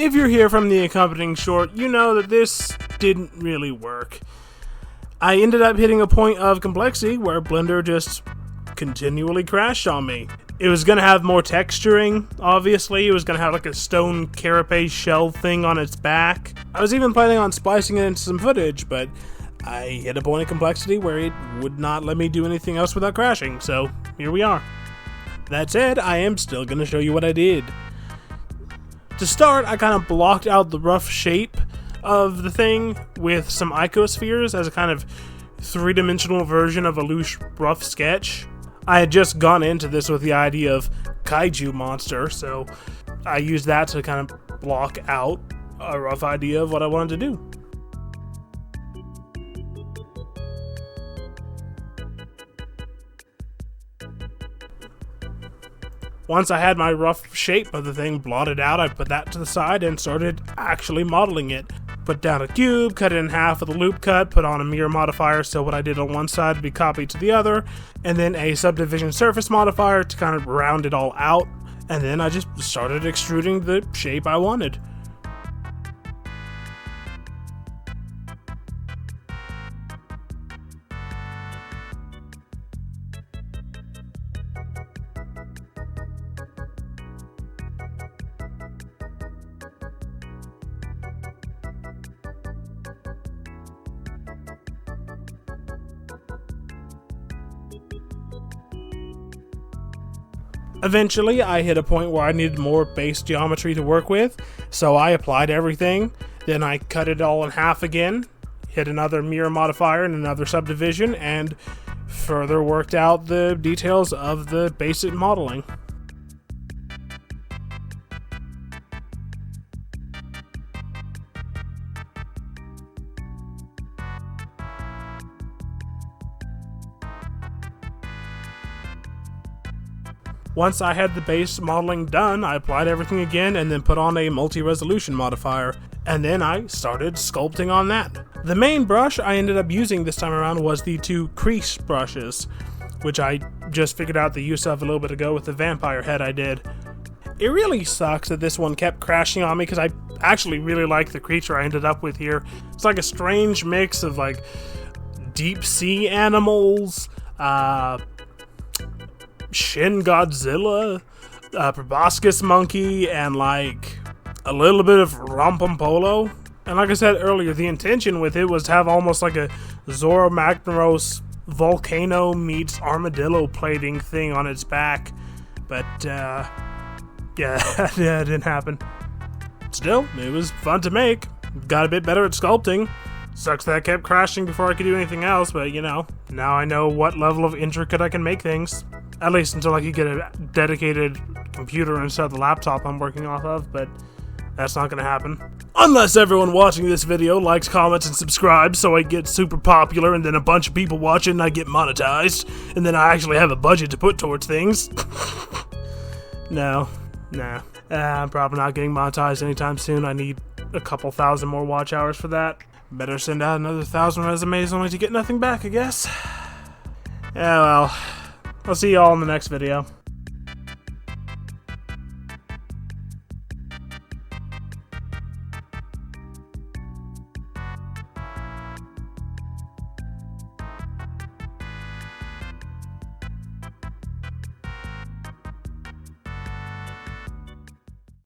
If you're here from the accompanying short, you know that this didn't really work. I ended up hitting a point of complexity where Blender just continually crashed on me. It was going to have more texturing, obviously. It was going to have like a stone carapace shell thing on its back. I was even planning on splicing it into some footage, but I hit a point of complexity where it would not let me do anything else without crashing, so here we are. That said, I am still going to show you what I did. To start, I kind of blocked out the rough shape of the thing with some icospheres as a kind of three-dimensional version of a loose rough sketch. I had just gone into this with the idea of kaiju monster, so I used that to kind of block out a rough idea of what I wanted to do. Once I had my rough shape of the thing blotted out, I put that to the side and started actually modeling it. Put down a cube, cut it in half with a loop cut, put on a mirror modifier so what I did on one side would be copied to the other, and then a subdivision surface modifier to kind of round it all out, and then I just started extruding the shape I wanted. Eventually, I hit a point where I needed more base geometry to work with, so I applied everything, then I cut it all in half again, hit another mirror modifier and another subdivision, and further worked out the details of the basic modeling. Once I had the base modeling done, I applied everything again and then put on a multi-resolution modifier, and then I started sculpting on that. The main brush I ended up using this time around was the two crease brushes, which I just figured out the use of a little bit ago with the vampire head I did. It really sucks that this one kept crashing on me because I actually really like the creature I ended up with here. It's like a strange mix of like deep sea animals, Shin Godzilla, proboscis monkey, and like a little bit of Rompompolo. And like I said earlier, the intention with it was to have almost like a Zoro Magnaros volcano meets armadillo plating thing on its back. But yeah, that didn't happen. Still, it was fun to make. Got a bit better at sculpting. Sucks that I kept crashing before I could do anything else, but you know, now I know what level of intricate I can make things. At least until I could get a dedicated computer instead of the laptop I'm working off of, but that's not gonna happen. Unless everyone watching this video likes, comments, and subscribes so I get super popular and then a bunch of people watch it and I get monetized, and then I actually have a budget to put towards things. No. I'm probably not getting monetized anytime soon. I need a couple thousand more watch hours for that. Better send out another 1,000 resumes only to get nothing back, I guess. Yeah, well, I'll see y'all in the next video.